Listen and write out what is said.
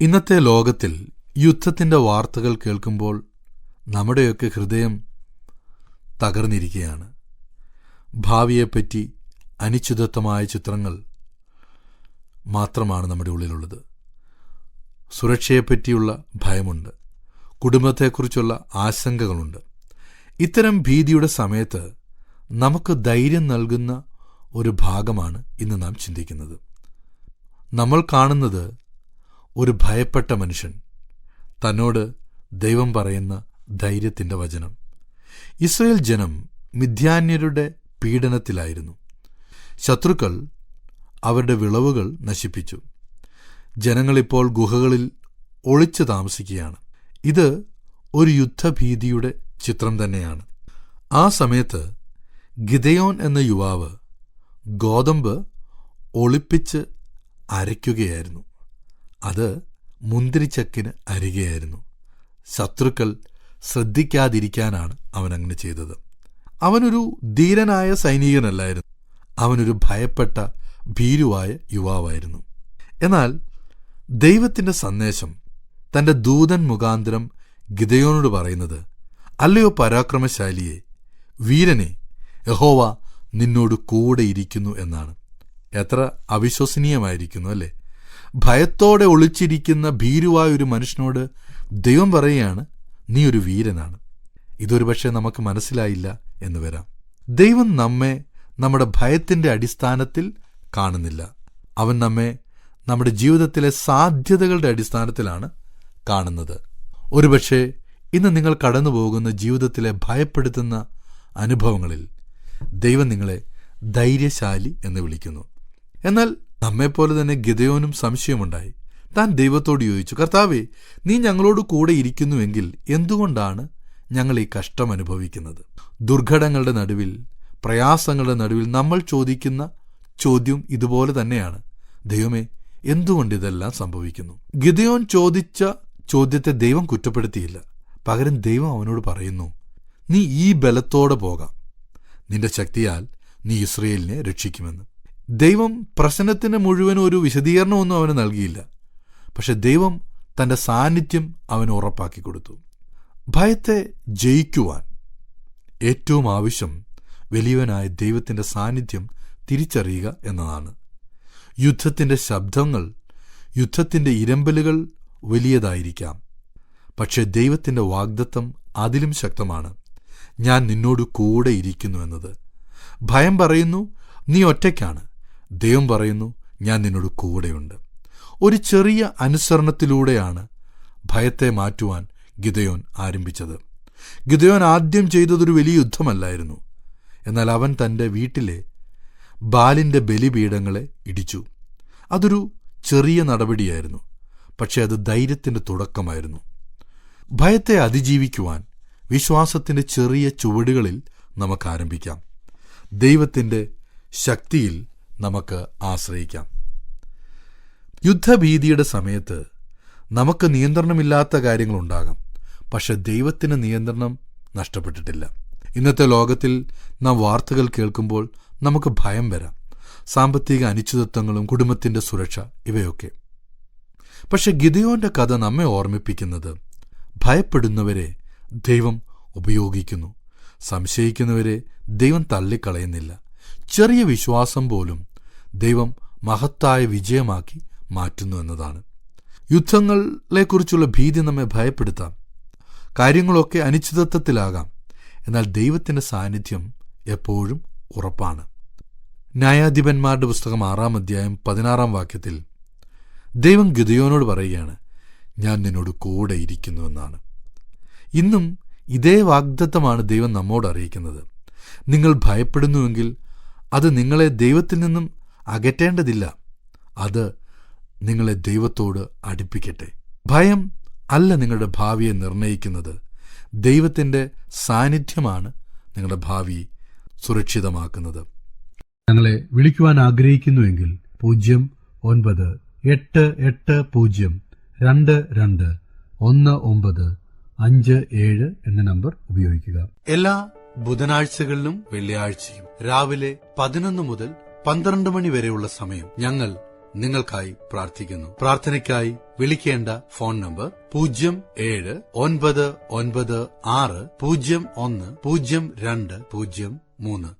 ഇന്നത്തെ ലോകത്തിൽ യുദ്ധത്തിന്റെ വാർത്തകൾ കേൾക്കുമ്പോൾ നമ്മുടെയൊക്കെ ഹൃദയം തകർന്നിരിക്കുകയാണ്. ഭാവിയെപ്പറ്റി അനിശ്ചിതത്വമായ ചിത്രങ്ങൾ മാത്രമാണ് നമ്മുടെ ഉള്ളിലുള്ളത്. സുരക്ഷയെപ്പറ്റിയുള്ള ഭയമുണ്ട്, കുടുംബത്തെക്കുറിച്ചുള്ള ആശങ്കകളുണ്ട്. ഇത്തരം ഭീതിയുടെ സമയത്ത് നമുക്ക് ധൈര്യം നൽകുന്ന ഒരു ഭാഗമാണ് ഇന്ന് നാം ചിന്തിക്കുന്നത്. നമ്മൾ കാണുന്നത് ഒരു ഭയപ്പെട്ട മനുഷ്യൻ തന്നോട് ദൈവം പറയുന്ന ധൈര്യത്തിന്റെ വചനം. ഇസ്രായേൽ ജനം മിദ്യാന്യരുടെ പീഡനത്തിലായിരുന്നു. ശത്രുക്കൾ അവരുടെ വിളവുകൾ നശിപ്പിച്ചു. ജനങ്ങളിപ്പോൾ ഗുഹകളിൽ ഒളിച്ചു താമസിക്കുകയാണ്. ഇത് ഒരു യുദ്ധഭീതിയുടെ ചിത്രം തന്നെയാണ്. ആ സമയത്ത് ഗിദെയോൻ എന്ന യുവാവ് ഗോതമ്പ് ഒളിപ്പിച്ച് അരയ്ക്കുകയായിരുന്നു. അത് മുന്തിരിച്ചക്കിന് അരികെയായിരുന്നു. ശത്രുക്കൾ ശ്രദ്ധിക്കാതിരിക്കാനാണ് അവൻ അങ്ങനെ ചെയ്തത്. അവനൊരു ധീരനായ സൈനികനല്ലായിരുന്നു, അവനൊരു ഭയപ്പെട്ട ഭീരുവായ യുവാവായിരുന്നു. എന്നാൽ ദൈവത്തിന്റെ സന്ദേശം തന്റെ ദൂതൻ മുഖാന്തരം ഗിദെയോനോട് പറയുന്നത്, അല്ലയോ പരാക്രമശാലിയെ, വീരനെ, യഹോവ നിന്നോട് കൂടെ ഇരിക്കുന്നു എന്നാണ്. എത്ര അവിശ്വസനീയമായിരിക്കുന്നു അല്ലേ? ഭയത്തോടെ ഒളിച്ചിരിക്കുന്ന ഭീരുവായ ഒരു മനുഷ്യനോട് ദൈവം പറയുകയാണ്, നീ ഒരു വീരനാണ്. ഇതൊരു പക്ഷേ നമുക്ക് മനസ്സിലായില്ല എന്ന് വരാം. ദൈവം നമ്മെ നമ്മുടെ ഭയത്തിന്റെ അടിസ്ഥാനത്തിൽ കാണുന്നില്ല. അവൻ നമ്മെ നമ്മുടെ ജീവിതത്തിലെ സാധ്യതകളുടെ അടിസ്ഥാനത്തിലാണ് കാണുന്നത്. ഒരുപക്ഷെ ഇന്ന് നിങ്ങൾ കടന്നുപോകുന്ന ജീവിതത്തിലെ ഭയപ്പെടുത്തുന്ന അനുഭവങ്ങളിൽ ദൈവം നിങ്ങളെ ധൈര്യശാലി എന്ന് വിളിക്കുന്നു. എന്നാൽ നമ്മെപ്പോലെ തന്നെ ഗിദെയോനും സംശയമുണ്ടായി. താൻ ദൈവത്തോട് ചോദിച്ചു, കർത്താവേ, നീ ഞങ്ങളോട് കൂടെ ഇരിക്കുന്നുവെങ്കിൽ എന്തുകൊണ്ടാണ് ഞങ്ങൾ ഈ കഷ്ടം അനുഭവിക്കുന്നത്? ദുർഘടങ്ങളുടെ നടുവിൽ, പ്രയാസങ്ങളുടെ നടുവിൽ നമ്മൾ ചോദിക്കുന്ന ചോദ്യം ഇതുപോലെ തന്നെയാണ്, ദൈവമേ, എന്തുകൊണ്ട് ഇതെല്ലാം സംഭവിക്കുന്നു? ഗിദെയോൻ ചോദിച്ച ചോദ്യത്തെ ദൈവം കുറ്റപ്പെടുത്തിയില്ല. പകരം ദൈവം അവനോട് പറയുന്നു, നീ ഈ ബലത്തോടെ പോകാം, നിന്റെ ശക്തിയാൽ നീ ഇസ്രായേലിനെ രക്ഷിക്കുമെന്ന്. ദൈവം പ്രശ്നത്തിന് മുഴുവൻ ഒരു വിശദീകരണമൊന്നും അവന് നൽകിയില്ല. പക്ഷെ ദൈവം തന്റെ സാന്നിധ്യം അവന് ഉറപ്പാക്കി കൊടുത്തു. ഭയത്തെ ജയിക്കുവാൻ ഏറ്റവും ആവശ്യം വലിയവനായ ദൈവത്തിന്റെ സാന്നിധ്യം തിരിച്ചറിയുക എന്നതാണ്. യുദ്ധത്തിന്റെ ശബ്ദങ്ങൾ, യുദ്ധത്തിന്റെ ഇരമ്പലുകൾ വലിയതായിരിക്കാം. പക്ഷെ ദൈവത്തിന്റെ വാഗ്ദത്തം അതിലും ശക്തമാണ്, ഞാൻ നിന്നോട് കൂടെ ഇരിക്കുന്നു എന്നത്. ഭയം പറയുന്നു, നീ ഒറ്റയ്ക്കാണ്. ദൈവം പറയുന്നു, ഞാൻ നിന്നോട് കൂടെയുണ്ട്. ഒരു ചെറിയ അനുസരണത്തിലൂടെയാണ് ഭയത്തെ മാറ്റുവാൻ ഗിദെയോൻ ആരംഭിച്ചത്. ഗിദെയോൻ ആദ്യം ചെയ്തതൊരു വലിയ യുദ്ധമല്ലായിരുന്നു. എന്നാൽ അവൻ തന്റെ വീട്ടിലെ ബാലിന്റെ ബലിപീഠങ്ങളെ ഇടിച്ചു. അതൊരു ചെറിയ നടപടിയായിരുന്നു, പക്ഷെ അത് ധൈര്യത്തിന്റെ തുടക്കമായിരുന്നു. ഭയത്തെ അതിജീവിക്കുവാൻ വിശ്വാസത്തിന്റെ ചെറിയ ചുവടുകളിൽ നമുക്ക് ആരംഭിക്കാം. ദൈവത്തിന്റെ ശക്തിയിൽ നമുക്ക് ആശ്രയിക്കാം. യുദ്ധഭീതിയുടെ സമയത്ത് നമുക്ക് നിയന്ത്രണമില്ലാത്ത കാര്യങ്ങളുണ്ടാകാം. പക്ഷെ ദൈവത്തിന് നിയന്ത്രണം നഷ്ടപ്പെട്ടിട്ടില്ല. ഇന്നത്തെ ലോകത്തിൽ നാം വാർത്തകൾ കേൾക്കുമ്പോൾ നമുക്ക് ഭയം വരാം. സാമ്പത്തിക അനിശ്ചിതത്വങ്ങളും കുടുംബത്തിന്റെ സുരക്ഷ, ഇവയൊക്കെ. പക്ഷെ ഗിദെയോന്റെ കഥ നമ്മെ ഓർമ്മിപ്പിക്കുന്നത്, ഭയപ്പെടുന്നവരെ ദൈവം ഉപയോഗിക്കുന്നു, സംശയിക്കുന്നവരെ ദൈവം തള്ളിക്കളയുന്നില്ല. ചെറിയ വിശ്വാസം പോലും ദൈവം മഹത്തായ വിജയമാക്കി മാറ്റുന്നു എന്നതാണ്. യുദ്ധങ്ങളെക്കുറിച്ചുള്ള ഭീതി നമ്മെ ഭയപ്പെടുത്താം. കാര്യങ്ങളൊക്കെ അനിശ്ചിതത്വത്തിലാകാം. എന്നാൽ ദൈവത്തിന്റെ സാന്നിധ്യം എപ്പോഴും ഉറപ്പാണ്. ന്യായാധിപന്മാരുടെ പുസ്തകം 6-ാം അധ്യായം 16-ാം വാക്യത്തിൽ ദൈവം ഗിദെയോനോട് പറയുകയാണ്, ഞാൻ നിന്നോട് കൂടെ ഇരിക്കുന്നുവെന്നാണ്. ഇന്നും ഇതേ വാഗ്ദത്തമാണ് ദൈവം നമ്മോട് അറിയിക്കുന്നത്. നിങ്ങൾ ഭയപ്പെടുന്നുവെങ്കിൽ അത് നിങ്ങളെ ദൈവത്തിൽ നിന്നും അകറ്റേണ്ടതില്ല, അത് നിങ്ങളെ ദൈവത്തോട് അടുപ്പിക്കട്ടെ. ഭയം അല്ല നിങ്ങളുടെ ഭാവിയെ നിർണയിക്കുന്നത്. ദൈവത്തിന്റെ സാന്നിധ്യമാണ് നിങ്ങളുടെ ഭാവി സുരക്ഷിതമാക്കുന്നത്. ഞങ്ങളെ വിളിക്കുവാൻ ആഗ്രഹിക്കുന്നുവെങ്കിൽ 0988-22-1957 എന്ന നമ്പർ ഉപയോഗിക്കുക. എല്ലാ ബുധനാഴ്ചകളിലും വെള്ളിയാഴ്ചയും രാവിലെ 11 മുതൽ 12 മണി വരെയുള്ള സമയം ഞങ്ങൾ നിങ്ങൾക്കായി പ്രാർത്ഥിക്കുന്നു. പ്രാർത്ഥനയ്ക്കായി വിളിക്കേണ്ട ഫോൺ നമ്പർ 079960010203.